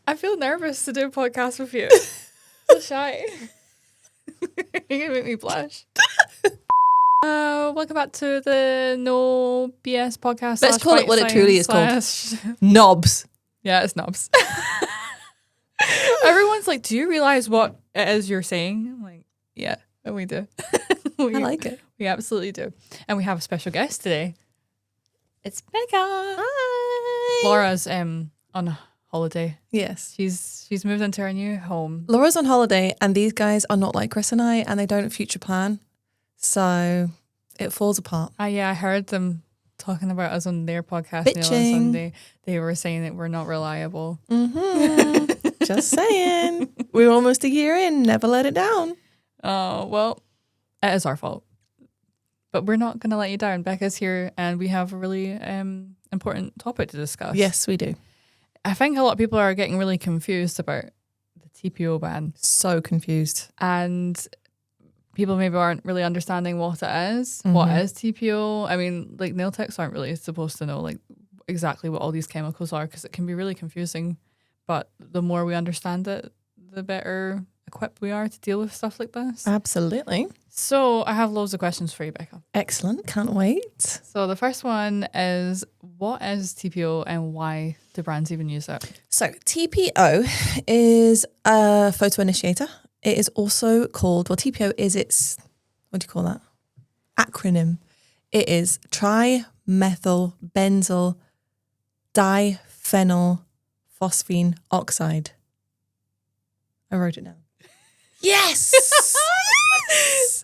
I feel nervous to do a podcast with you. So shy. You're gonna make me blush. Welcome back to the No BS podcast. Let's call it what it truly is called. / Knobs. Yeah, it's knobs. Everyone's like, do you realize what it is you're saying? I'm like, yeah, we do. I like it. We absolutely do. And we have a special guest today. It's Bekka. Hi. Laura's on holiday. Yes. She's moved into her new home. Laura's on holiday and these guys are not like Chris and I and they don't future plan. So it falls apart. Yeah, I heard them talking about us on their podcast on Bitching. Sunday. They were saying that we're not reliable. Mm-hmm. Just saying. We're almost a year in. Never let it down. Oh, well, it is our fault. But we're not going to let you down. Becca's here and we have a really important topic to discuss. Yes, we do. I think a lot of people are getting really confused about the TPO ban. So confused. And people maybe aren't really understanding what it is. Mm-hmm. What is TPO? I mean, like nail techs aren't really supposed to know like exactly what all these chemicals are because it can be really confusing. But the more we understand it, the better equipped we are to deal with stuff like this. Absolutely. So I have loads of questions for you, Bekka. Excellent. Can't wait. So the first one is, what is TPO and why do brands even use it? So TPO is a photo initiator. It is also called, well, TPO is its, what do you call that? Acronym. It is trimethyl benzyl diphenyl phosphine oxide. I wrote it down. Yes!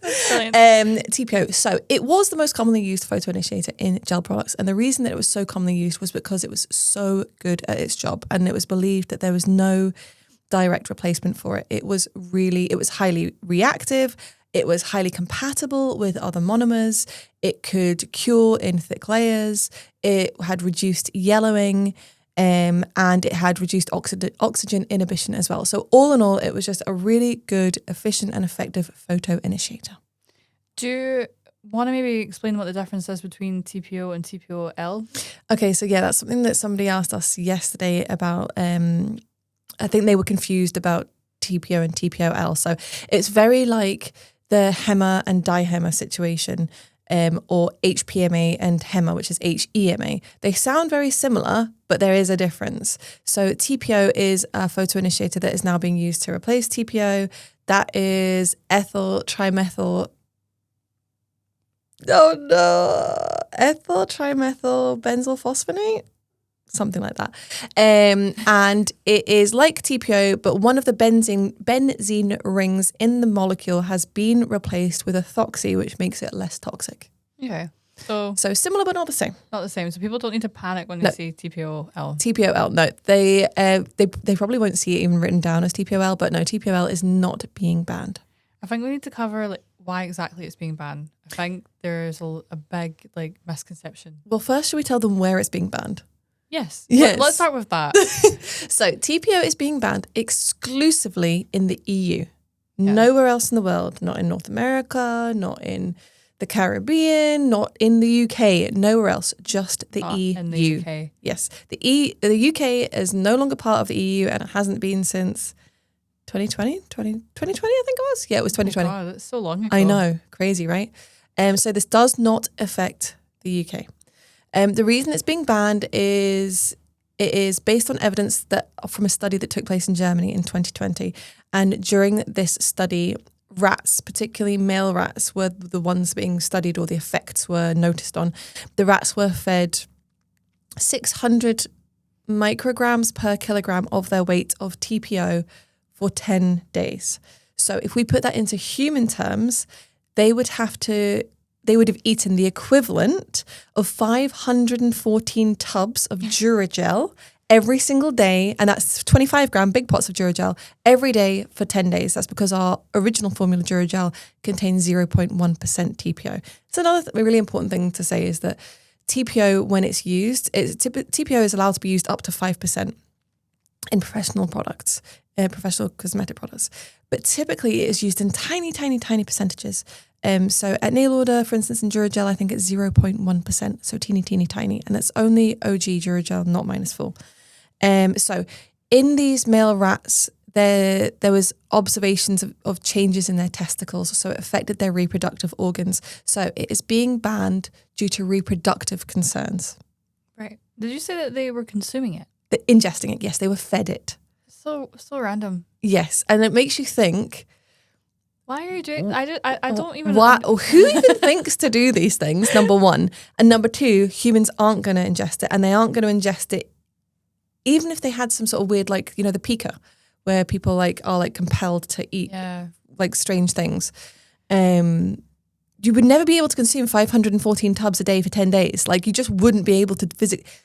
TPO. So it was the most commonly used photo initiator in gel products. And the reason that it was so commonly used was because it was so good at its job. And it was believed that there was no direct replacement for it. It was highly reactive. It was highly compatible with other monomers. It could cure in thick layers. It had reduced yellowing. And it had reduced oxygen inhibition as well. So all in all, it was just a really good, efficient and effective photo initiator. Do you want to maybe explain what the difference is between TPO and TPO-L? Okay, so yeah, that's something that somebody asked us yesterday about. I think they were confused about TPO and TPO-L. So it's very like the HEMA and DiHEMA situation. Or HPMA and HEMA, which is HEMA. They sound very similar, but there is a difference. So TPO is a photo initiator that is now being used to replace TPO. That is ethyl trimethyl benzyl phosphonate. Something like that. And it is like TPO, but one of the benzene rings in the molecule has been replaced with a thoxy, which makes it less toxic. Okay. So similar, but not the same. Not the same. So people don't need to panic when they see TPO-L. TPO-L, no. They probably won't see it even written down as TPO-L, but no, TPO-L is not being banned. I think we need to cover like why exactly it's being banned. I think there's a big like misconception. Well, first, should we tell them where it's being banned? Yes. Let's start with that. So TPO is being banned exclusively in the EU. Yeah. Nowhere else in the world. Not in North America, not in the Caribbean, not in the UK. Nowhere else. Just the EU. In the UK. Yes. The UK is no longer part of the EU and it hasn't been since 2020, I think it was. Yeah, it was 2020. Oh God, that's so long ago. I know. Crazy, right? So this does not affect the UK. The reason it's being banned is it is based on evidence that from a study that took place in Germany in 2020. And during this study, rats, particularly male rats, were the ones being studied or the effects were noticed on. The rats were fed 600 micrograms per kilogram of their weight of TPO for 10 days. So if we put that into human terms, they would have eaten the equivalent of 514 tubs of Duragel every single day. And that's 25 gram big pots of Duragel every day for 10 days. That's because our original formula Duragel contains 0.1% TPO. So another really important thing to say is that TPO, when it's used, TPO is allowed to be used up to 5% in professional products, professional cosmetic products. But typically it is used in tiny, tiny, tiny percentages. So at nail order, for instance, in Duragel, I think it's 0.1%, so teeny, teeny, tiny. And it's only OG Duragel, not -4. So in these male rats, there was observations of changes in their testicles, so it affected their reproductive organs. So it is being banned due to reproductive concerns. Right. Did you say that they were consuming it? Ingesting it, yes, they were fed it. So random. Yes, and it makes you think, why are you doing? I don't even. Who even thinks to do these things? Number one, and number two, humans aren't going to ingest it, and they aren't going to ingest it, even if they had some sort of weird, like the Bekka, where people are compelled to eat strange things. You would never be able to consume 514 tubs a day for 10 days. Like, you just wouldn't be able to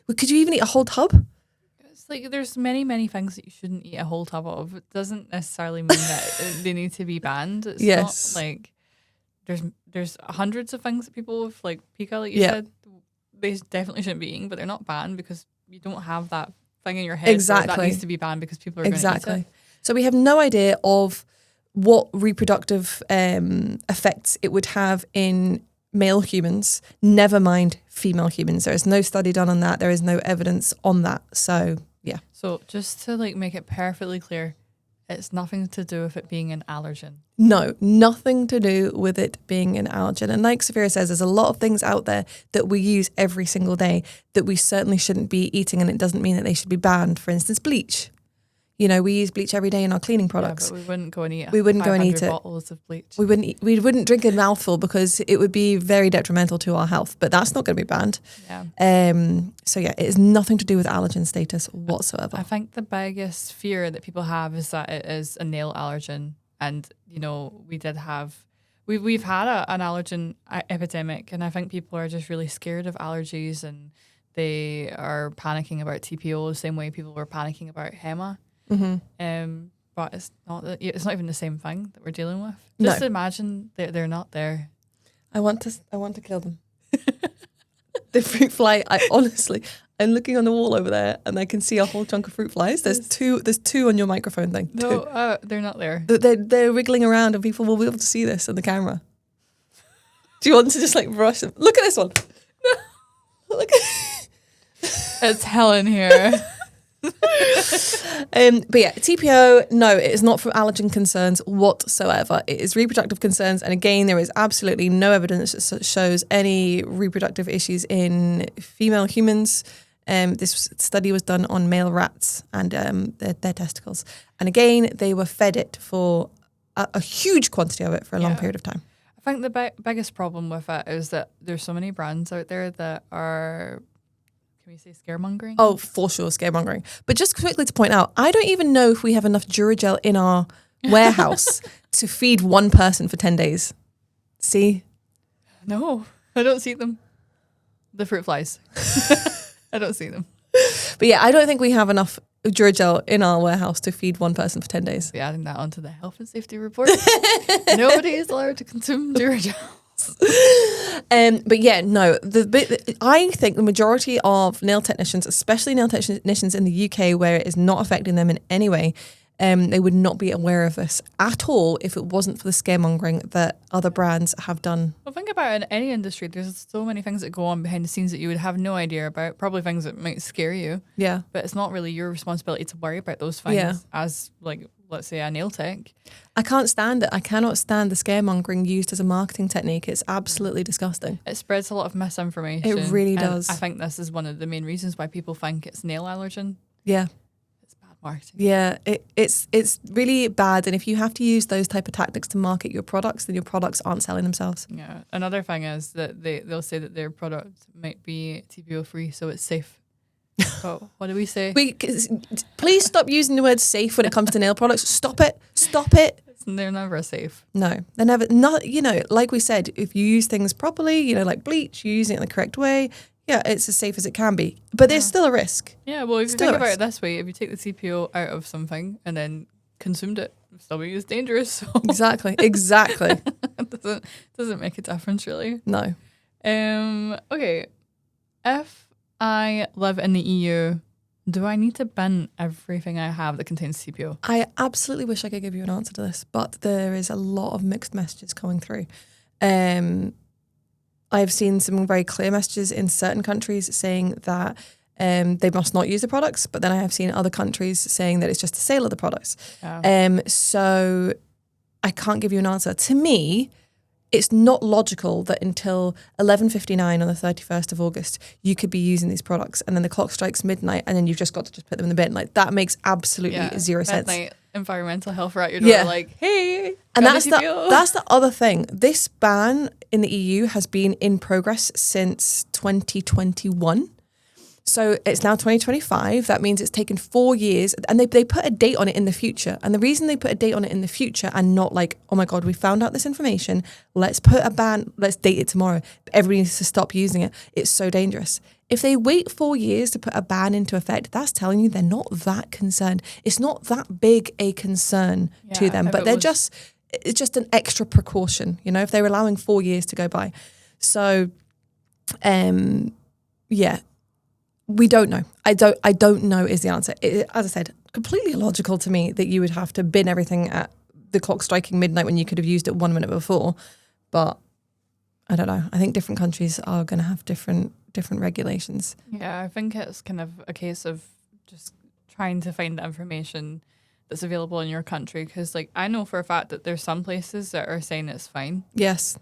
could you even eat a whole tub? It's like there's many things that you shouldn't eat a whole tub of. It doesn't necessarily mean that they need to be banned. It's not like there's hundreds of things that people with like Bekka, like you said, they definitely shouldn't be eating, but they're not banned because you don't have that thing in your head. Exactly. That needs to be banned because people are going to eat it. So we have no idea of what reproductive effects it would have in male humans, never mind female humans. There is no study done on that. There is no evidence on that. So, yeah. So just to make it perfectly clear, it's nothing to do with it being an allergen. No, nothing to do with it being an allergen. And like Saphira says, there's a lot of things out there that we use every single day that we certainly shouldn't be eating, and it doesn't mean that they should be banned. For instance, bleach. We use bleach every day in our cleaning products. Yeah, but we wouldn't go and eat it. We wouldn't go and eat it. Bottles of bleach. We wouldn't drink a mouthful because it would be very detrimental to our health. But that's not going to be banned. Yeah. So yeah, it is nothing to do with allergen status whatsoever. I think the biggest fear that people have is that it is a nail allergen, and we've had an allergen epidemic, and I think people are just really scared of allergies, and they are panicking about TPO the same way people were panicking about HEMA. Mm-hmm. But it's not even the same thing that we're dealing with. Just imagine they're not there. I want to kill them. The fruit fly. I'm looking on the wall over there, and I can see a whole chunk of fruit flies. There's two on your microphone thing. No, they're not there. They're wiggling around, and people will be able to see this on the camera. Do you want to just brush them? Look at this one. No. Look. It's Helen here. But yeah, TPO, no, it is not for allergen concerns whatsoever. It is reproductive concerns, and again, there is absolutely no evidence that shows any reproductive issues in female humans. This study was done on male rats and their testicles, and again, they were fed it for a huge quantity of it for a long period of time. I think the biggest problem with it is that there's so many brands out there that are, can we say scaremongering? Oh, for sure, scaremongering. But just quickly to point out, I don't even know if we have enough Duragel in our warehouse to feed one person for 10 days. See? No, I don't see them. The fruit flies. I don't see them. But yeah, I don't think we have enough Duragel in our warehouse to feed one person for 10 days. Be adding that onto the health and safety report. Nobody is allowed to consume Duragel. But yeah, no. I think the majority of nail technicians, especially nail technicians in the UK, where it is not affecting them in any way, they would not be aware of this at all if it wasn't for the scaremongering that other brands have done. Well, think about it in any industry. There's so many things that go on behind the scenes that you would have no idea about. Probably things that might scare you. Yeah. But it's not really your responsibility to worry about those things as, let's say, a nail tech. I can't stand it. I cannot stand the scaremongering used as a marketing technique. It's absolutely disgusting. It spreads a lot of misinformation. It really does. I think this is one of the main reasons why people think it's nail allergen. Yeah. It's bad marketing. Yeah, it's really bad. And if you have to use those type of tactics to market your products, then your products aren't selling themselves. Yeah. Another thing is that they'll say that their product might be TPO free, so it's safe. So what do we say? Please stop using the word safe when it comes to nail products. Stop it. They're never safe. No, they're never. Not, like we said, if you use things properly, like bleach, you're using it in the correct way. Yeah, it's as safe as it can be. But there's still a risk. Yeah, well, if you think about it this way, if you take the TPO out of something and then consumed it, still be used dangerous. So. Exactly. It doesn't make a difference, really. No. Okay. If I live in the EU, do I need to bin everything I have that contains TPO? I absolutely wish I could give you an answer to this, but there is a lot of mixed messages coming through. I've seen some very clear messages in certain countries saying that they must not use the products. But then I have seen other countries saying that it's just the sale of the products. Yeah. So I can't give you an answer. To me, it's not logical that until 11:59 on the 31st of August, you could be using these products, and then the clock strikes midnight, and then you've just got to just put them in the bin. Like, that makes absolutely zero sense. Midnight, environmental health are at your door, like, hey. And that's the other thing. This ban in the EU has been in progress since 2021. So it's now 2025. That means it's taken 4 years, and they put a date on it in the future. And the reason they put a date on it in the future and not like, oh my God, we found out this information, let's put a ban, let's date it tomorrow, everybody needs to stop using it. It's so dangerous. If they wait 4 years to put a ban into effect, that's telling you they're not that concerned. It's not that big a concern to them, but it's just an extra precaution, you know, if they're allowing 4 years to go by. So, we don't know. I don't know is the answer. As I said, completely illogical to me that you would have to bin everything at the clock striking midnight when you could have used it 1 minute before. But I don't know. I think different countries are going to have different regulations. Yeah, I think it's kind of a case of just trying to find the information that's available in your country. Because, like, I know for a fact that there's some places that are saying it's fine. Yes.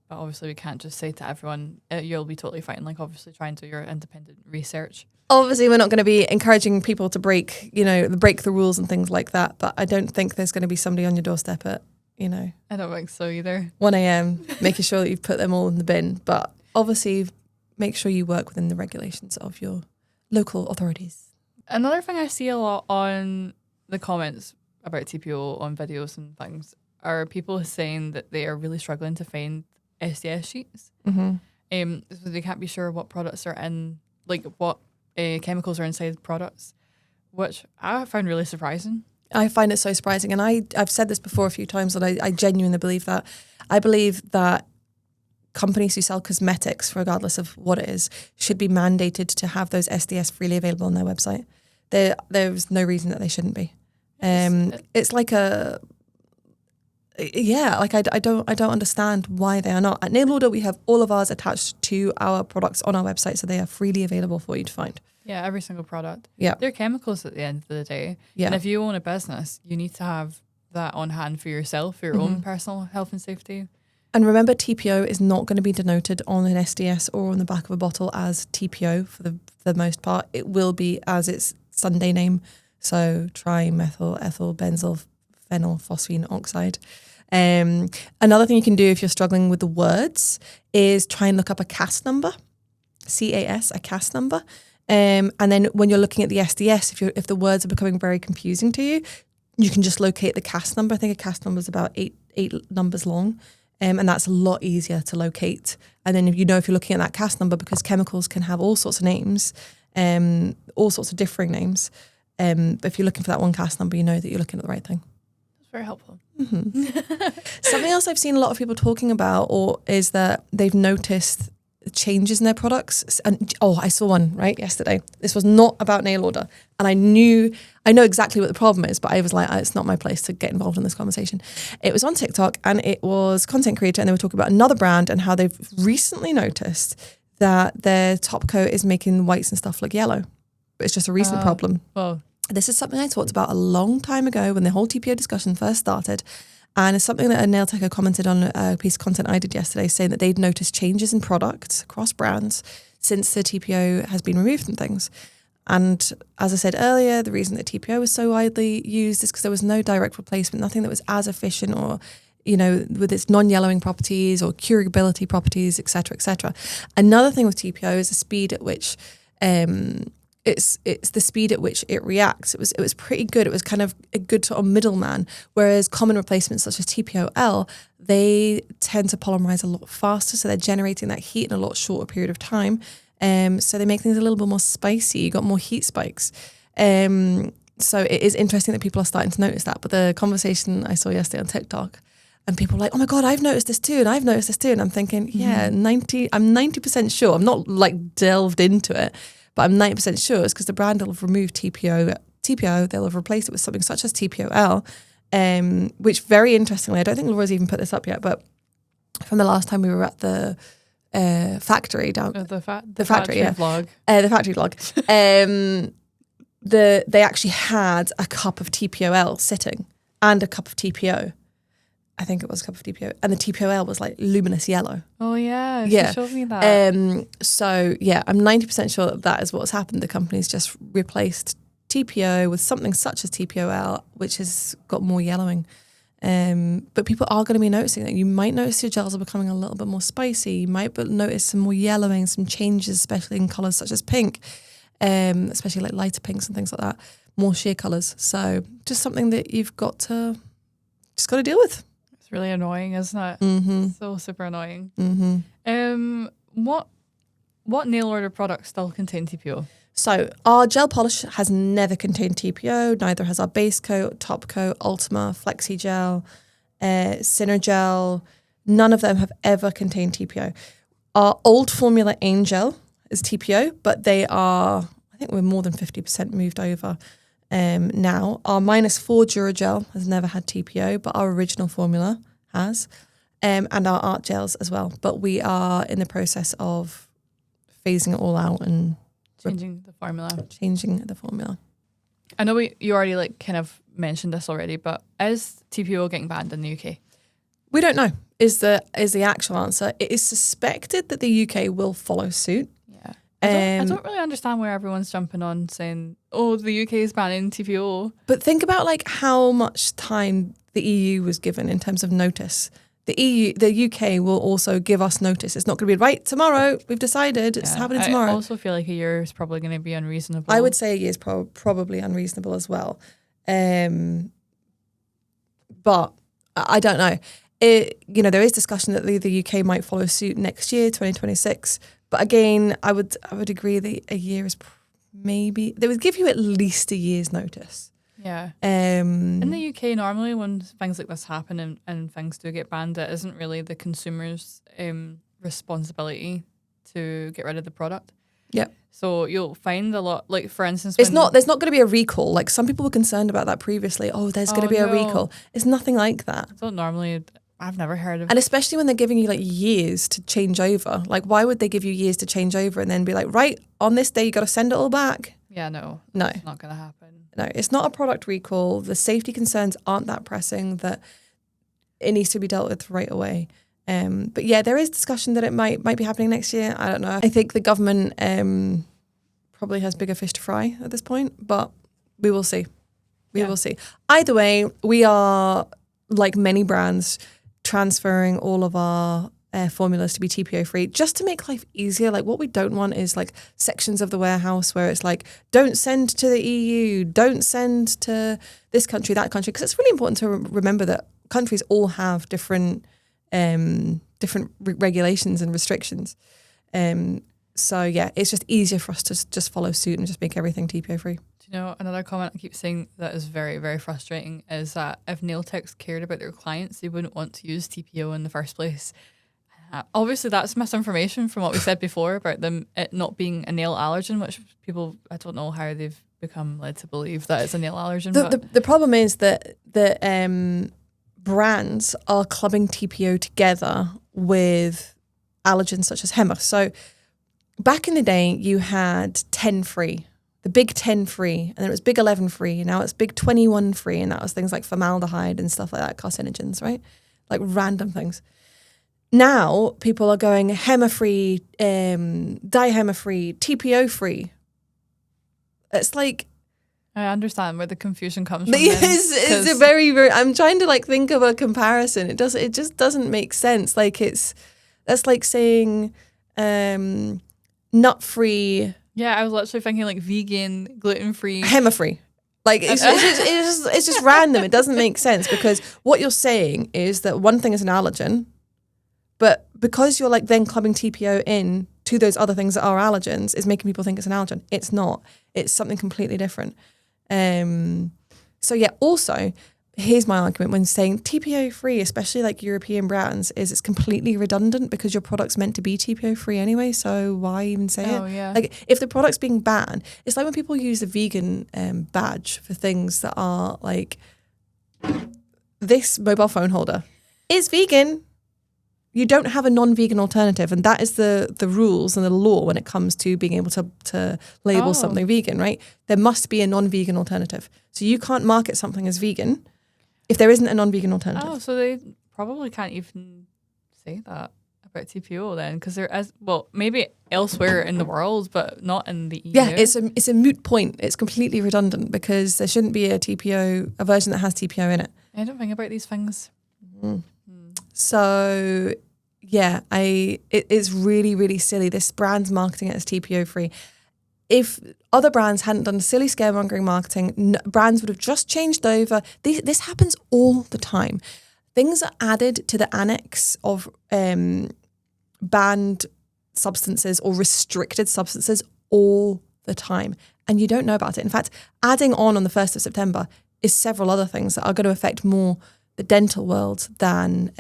But obviously we can't just say to everyone, you'll be totally fine. Like, obviously try and do your independent research. Obviously we're not going to be encouraging people to break the rules and things like that. But I don't think there's going to be somebody on your doorstep at, I don't think so either. 1 a.m. making sure that you've put them all in the bin. But obviously make sure you work within the regulations of your local authorities. Another thing I see a lot on the comments about TPO on videos and things are people saying that they are really struggling to find SDS sheets. Mm-hmm. So they can't be sure what products are in, like what chemicals are inside products, which I found really surprising. I find it so surprising, and I've said this before a few times, that I genuinely believe that. I believe that companies who sell cosmetics, regardless of what it is, should be mandated to have those SDS freely available on their website. There's no reason that they shouldn't be. It's like a... Yeah, like I don't understand why they are not. At Nail Order, we have all of ours attached to our products on our website, so they are freely available for you to find. Yeah, every single product. Yeah. They're chemicals at the end of the day. Yeah. And if you own a business, you need to have that on hand for yourself, for your own personal health and safety. And remember, TPO is not going to be denoted on an SDS or on the back of a bottle as TPO for the most part. It will be as its Sunday name, so trimethyl ethyl benzyl phenylphosphine oxide. Another thing you can do if you're struggling with the words is try and look up a CAS number, CAS, a CAS number. And then when you're looking at the SDS, if the words are becoming very confusing to you, you can just locate the CAS number. I think a CAS number is about eight numbers long. And that's a lot easier to locate. And then if you're looking at that CAS number, because chemicals can have all sorts of names, all sorts of differing names. But if you're looking for that one CAS number, you know that you're looking at the right thing. That's very helpful. Mm-hmm. Something else I've seen a lot of people talking about is that they've noticed changes in their products. And I saw one right yesterday. This was not about Nail Order, and I know exactly what the problem is, but I was like, it's not my place to get involved in this conversation. It was on TikTok, and it was content creator, and they were talking about another brand and how they've recently noticed that their top coat is making whites and stuff look yellow. But it's just a recent problem. Well, this is something I talked about a long time ago when the whole TPO discussion first started. And it's something that a nail techer commented on a piece of content I did yesterday, saying that they'd noticed changes in products across brands since the TPO has been removed from things. And as I said earlier, the reason that TPO was so widely used is because there was no direct replacement, nothing that was as efficient or, with its non-yellowing properties or curability properties, et cetera, et cetera. Another thing with TPO is the speed at which it's the speed at which it reacts. It was pretty good. It was kind of a good sort of middleman. Whereas common replacements such as TPOL, they tend to polymerize a lot faster, so they're generating that heat in a lot shorter period of time. So they make things a little bit more spicy. You got more heat spikes. So it is interesting that people are starting to notice that. But the conversation I saw yesterday on TikTok, and people were like, oh my God, I've noticed this too, and I've noticed this too. And I'm thinking, I'm 90% sure. I'm not like delved into it, but I'm 90% sure it's because the brand will have removed TPO, they'll have replaced it with something such as TPOL, which very interestingly, I don't think Laura's even put this up yet, but from the last time we were at the factory down The factory vlog. The factory vlog. They actually had a cup of TPOL sitting and a cup of TPO. I think it was a cup of TPO, and the TPOL was like luminous yellow. Oh yeah, yeah. She showed me that. So yeah, I'm 90% sure that is what's happened. The company's just replaced TPO with something such as TPOL, which has got more yellowing. But people are going to be noticing that. You might notice your gels are becoming a little bit more spicy. You might notice some more yellowing, some changes, especially in colours such as pink, especially like lighter pinks and things like that, more sheer colours. So just something that you've got to deal with. It's really annoying, isn't it? Mm-hmm. So super annoying. Mm-hmm. What nail order products still contain TPO? So our gel polish has never contained TPO, neither has our base coat, top coat, Ultima, Flexi Gel, Cinner Gel. None of them have ever contained TPO. Our old formula Angel is TPO, but they are, I think we're more than 50% moved over now. Our -4 Duragel has never had TPO, but our original formula has, and our art gels as well. But we are in the process of phasing it all out and changing the formula. I know you already like kind of mentioned this already, but is TPO getting banned in the UK? We don't know. Is the actual answer? It is suspected that the UK will follow suit. Yeah, I don't really understand where everyone's jumping on saying, "Oh, the UK is banning TPO." But think about like how much time the EU was given in terms of notice. The UK will also give us notice. It's not going to be right tomorrow. We've decided it's happening tomorrow. I also feel like a year is probably going to be unreasonable. I would say a year is probably unreasonable as well. But I don't know. There is discussion that the UK might follow suit next year, 2026. But again, I would agree that a year is maybe they would give you at least a year's notice. Yeah. In the UK, normally when things like this happen and things do get banned, it isn't really the consumer's responsibility to get rid of the product. Yep. So you'll find a lot, like for instance, there's not going to be a recall. Like some people were concerned about that previously. Oh, there's going to be a recall. It's nothing like that. So normally, I've never heard of. And especially when they're giving you like years to change over. Like why would they give you years to change over and then be like, right, on this day you got to send it all back? Yeah, no, it's not going to happen. No, it's not a product recall. The safety concerns aren't that pressing that it needs to be dealt with right away. But yeah, there is discussion that it might be happening next year. I don't know. I think the government probably has bigger fish to fry at this point, but we will see. We will see. Either way, we are, like many brands, transferring all of our formulas to be TPO free just to make life easier. Like what we don't want is like sections of the warehouse where it's like, don't send to the EU, don't send to this country, that country, because it's really important to remember that countries all have different regulations and restrictions. So yeah, it's just easier for us to just follow suit and just make everything TPO free. Do you know, another comment I keep saying that is very, very frustrating is that if nail techs cared about their clients, they wouldn't want to use TPO in the first place. Obviously, that's misinformation from what we said before about it not being a nail allergen, which people, I don't know how they've become led to believe that it's a nail allergen. The problem is that the brands are clubbing TPO together with allergens such as HEMA. So back in the day, you had 10 free, the big 10 free, and then it was big 11 free, and now it's big 21 free, and that was things like formaldehyde and stuff like that, carcinogens, right? Like random things. Now people are going HEMA free, dihema free, TPO free. It's like, I understand where the confusion comes from. It's a very, very. I'm trying to like think of a comparison. It just doesn't make sense. Like that's like saying nut free. Yeah, I was literally thinking like vegan, gluten free, HEMA free. Like it's just random. It doesn't make sense because what you're saying is that one thing is an allergen, but because you're like then clubbing TPO in to those other things that are allergens, is making people think it's an allergen. It's not. It's something completely different. So yeah, also, here's my argument when saying TPO free, especially like European brands, is it's completely redundant because your product's meant to be TPO free anyway, so why even say it? Yeah. Like if the product's being banned, it's like when people use the vegan badge for things that are like, this mobile phone holder is vegan. You don't have a non-vegan alternative, and that is the rules and the law when it comes to being able to label something vegan, right? There must be a non-vegan alternative. So you can't market something as vegan if there isn't a non-vegan alternative. Oh, so they probably can't even say that about TPO then, because there is, well, maybe elsewhere in the world, but not in the EU. Yeah, it's a moot point. It's completely redundant because there shouldn't be a version that has TPO in it. I don't think about these things. So yeah, it is really, really silly. This brand's marketing it as TPO free. If other brands hadn't done silly scaremongering marketing, brands would have just changed over. This happens all the time. Things are added to the annex of banned substances or restricted substances all the time, and you don't know about it. In fact, adding on the 1st of September is several other things that are going to affect more the dental world than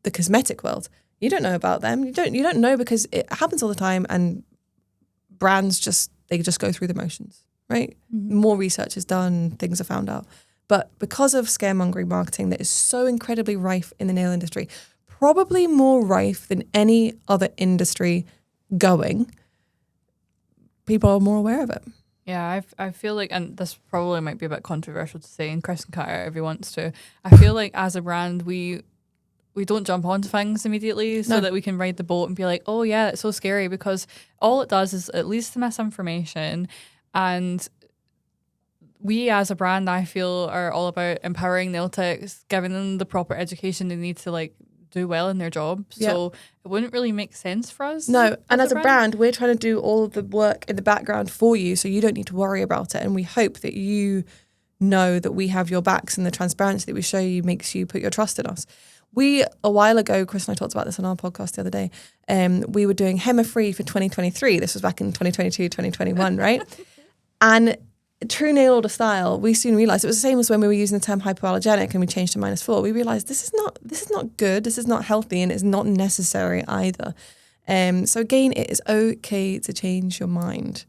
the cosmetic world. You don't know about them. You don't know because it happens all the time, and brands just go through the motions, right? Mm-hmm. More research is done, things are found out. But because of scaremongering marketing that is so incredibly rife in the nail industry, probably more rife than any other industry going, people are more aware of it. Yeah, I feel like, and this probably might be a bit controversial to say, and Chris can cut it out if he wants to. I feel like as a brand, we don't jump onto things immediately so that we can ride the boat and be like, oh yeah, it's so scary, because all it does is it leads to misinformation. And we as a brand, I feel, are all about empowering nail techs, giving them the proper education they need to like do well in their job. So it wouldn't really make sense for us. No, and as a brand, we're trying to do all of the work in the background for you, so you don't need to worry about it. And we hope that you know that we have your backs, and the transparency that we show you makes you put your trust in us. A while ago, Chris and I talked about this on our podcast the other day, we were doing HEMA-free for 2023. This was back in 2022, 2021, right? And true nail order style, we soon realised it was the same as when we were using the term hypoallergenic and we changed to -4. We realised this is not good, this is not healthy, and it's not necessary either. So again, it is okay to change your mind.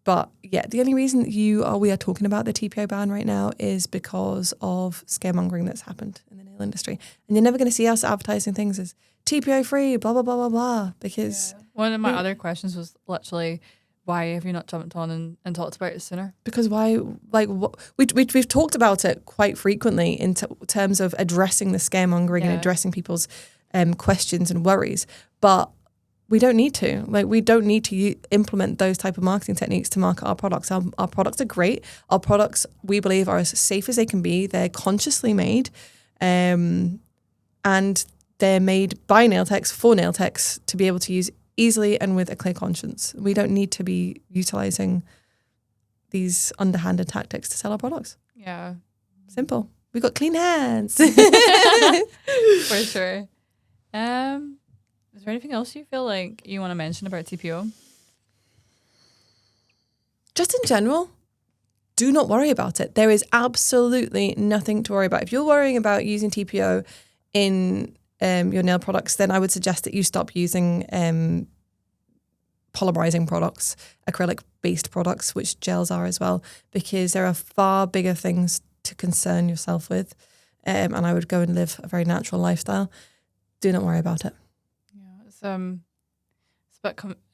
But yeah, the only reason we are talking about the TPO ban right now is because of scaremongering that's happened in the nail industry. And you're never going to see us advertising things as TPO free, blah, blah, blah, blah, blah. Because one of my other questions was literally, why have you not jumped on and talked about it sooner? Because we've talked about it quite frequently in terms of addressing the scaremongering and addressing people's questions and worries. But we don't need to. We don't need to implement those type of marketing techniques to market our products. Our products are great. Our products, we believe, are as safe as they can be. They're consciously made, and they're made by nail techs for nail techs to be able to use easily and with a clear conscience. We don't need to be utilizing these underhanded tactics to sell our products. Yeah. Simple. We've got clean hands. For sure. Is there anything else you feel like you want to mention about TPO? Just in general, do not worry about it. There is absolutely nothing to worry about. If you're worrying about using TPO in your nail products, then I would suggest that you stop using polymerizing products, acrylic-based products, which gels are as well, because there are far bigger things to concern yourself with. And I would go and live a very natural lifestyle. Do not worry about it.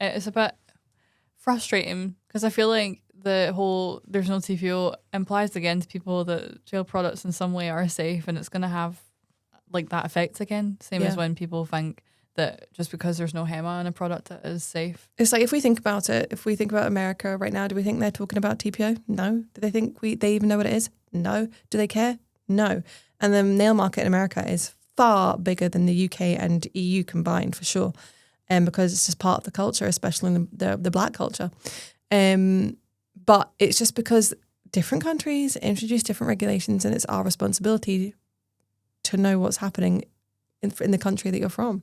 It's a bit frustrating because I feel like the whole there's no TPO implies again to people that gel products in some way are safe, and it's going to have like that effect again. Same as when people think that just because there's no HEMA on a product that is safe. It's like if we think about America right now, do we think they're talking about TPO? No. Do they think they even know what it is? No. Do they care? No. And the nail market in America is far bigger than the UK and EU combined, for sure, because it's just part of the culture, especially in the black culture. But it's just because different countries introduce different regulations, and it's our responsibility to know what's happening in the country that you're from.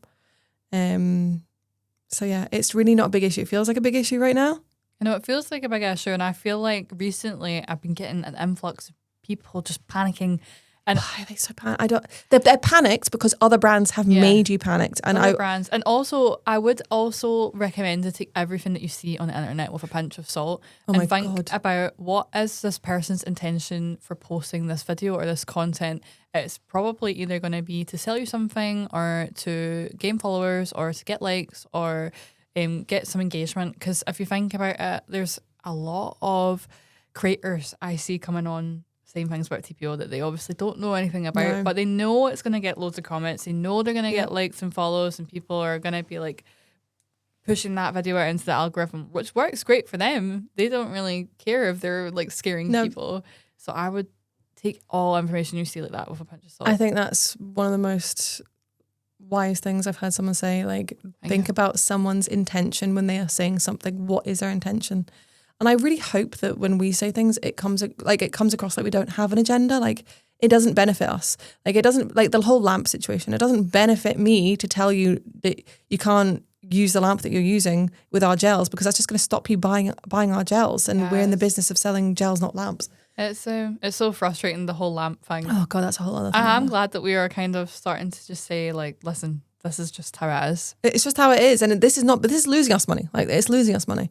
So yeah, it's really not a big issue. It feels like a big issue right now. I know it feels like a big issue, and I feel like recently I've been getting an influx of people just panicking And why are they so panicked? They're panicked because other brands have made you panicked. And other brands. And also, I would also recommend to take everything that you see on the internet with a pinch of salt and think about what is this person's intention for posting this video or this content. It's probably either going to be to sell you something or to gain followers or to get likes or get some engagement. Because if you think about it, there's a lot of creators I see coming on saying things about TPO that they obviously don't know anything about, but they know it's going to get loads of comments. They know they're going to get likes and follows, and people are going to be like pushing that video out into the algorithm, which works great for them. They don't really care if they're like scaring people. So I would take all information you see like that with a pinch of salt. I think that's one of the most wise things I've heard someone say. Like, think about someone's intention when they are saying something. What is their intention? And I really hope that when we say things, it comes across like we don't have an agenda. Like, it doesn't benefit us. Like, it doesn't, like the whole lamp situation, it doesn't benefit me to tell you that you can't use the lamp that you're using with our gels, because that's just going to stop you buying our gels. And we're in the business of selling gels, not lamps. It's so frustrating, the whole lamp thing. Oh God, that's a whole other thing. I'm glad that we are kind of starting to just say like, listen, this is just how it is. It's just how it is. And this is losing us money. Like, it's losing us money.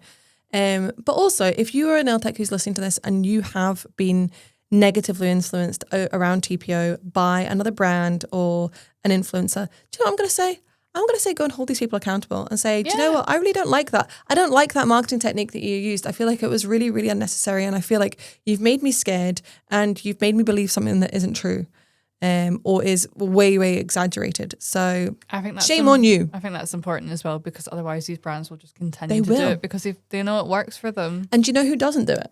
But also, if you are a nail tech who's listening to this and you have been negatively influenced around TPO by another brand or an influencer, do you know what I'm going to say? I'm going to say go and hold these people accountable and say, do you know what? I really don't like that. I don't like that marketing technique that you used. I feel like it was really, really unnecessary. And I feel like you've made me scared and you've made me believe something that isn't true. Or is way, way exaggerated. So I think that's shame on you. I think that's important as well, because otherwise these brands will just continue to do it because they know it works for them. And do you know who doesn't do it?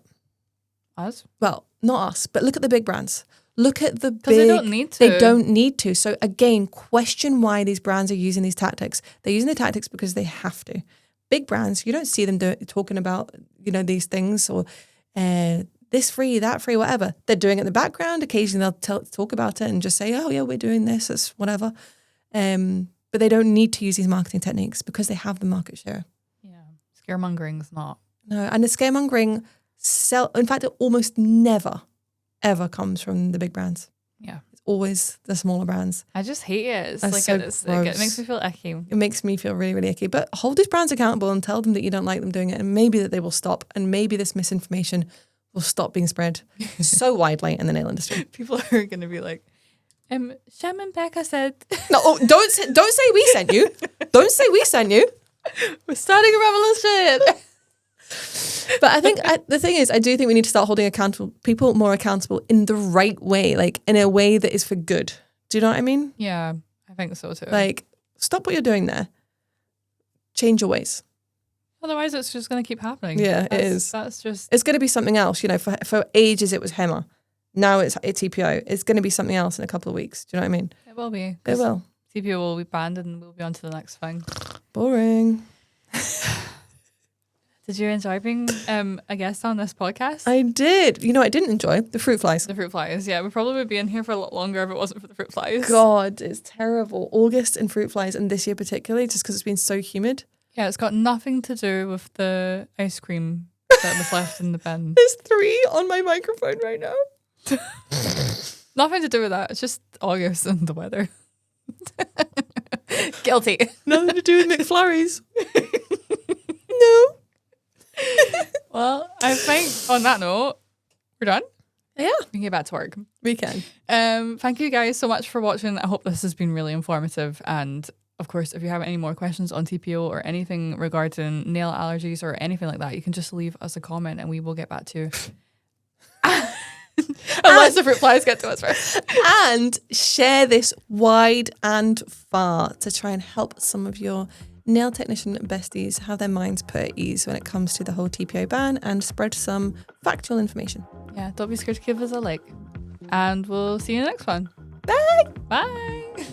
Us? Well, not us, but look at the big brands. Look at the big... Because they don't need to. They don't need to. So again, question why these brands are using these tactics. They're using the tactics because they have to. Big brands, you don't see them talking about, these things or... this free, that free, whatever. They're doing it in the background. Occasionally they'll talk about it and just say, oh yeah, we're doing this, it's whatever. But they don't need to use these marketing techniques because they have the market share. Yeah, scaremongering's not. No, and the scaremongering, in fact, it almost never, ever comes from the big brands. Yeah. It's always the smaller brands. I just hate it. It's That's like, so it makes me feel icky. It makes me feel really, really icky. But hold these brands accountable and tell them that you don't like them doing it, and maybe that they will stop, and maybe this misinformation will stop being spread so widely in the nail industry. People are going to be like, Shem and Bekka said... No, don't say we sent you. Don't say we sent you. We're starting a revolution. But I think the thing is, I do think we need to start holding people more accountable in the right way, like in a way that is for good. Do you know what I mean? Yeah, I think so too. Like, stop what you're doing there. Change your ways. Otherwise, it's just going to keep happening. Yeah, it is. That's just... It's going to be something else. For ages it was Hema. Now it's TPO. It's going to be something else in a couple of weeks. Do you know what I mean? It will be. It will. TPO will be banned and we'll be on to the next thing. Boring. Did you enjoy being a guest on this podcast? I did. I didn't enjoy the fruit flies. The fruit flies, yeah. We probably would be in here for a lot longer if it wasn't for the fruit flies. God, it's terrible. August and fruit flies, and this year particularly, just because it's been so humid. Yeah, it's got nothing to do with the ice cream that was left in the bin. There's 3 on my microphone right now. Nothing to do with that. It's just August and the weather. Guilty. Nothing to do with McFlurries. No. Well, I think on that note, we're done. Yeah. We can get back to work. We can. Thank you guys so much for watching. I hope this has been really informative. And of course, if you have any more questions on TPO or anything regarding nail allergies or anything like that, you can just leave us a comment and we will get back to you. Unless the fruit flies get to us first. And share this wide and far to try and help some of your nail technician besties have their minds put at ease when it comes to the whole TPO ban, and spread some factual information. Yeah, don't be scared to give us a like. And we'll see you in the next one. Bye. Bye.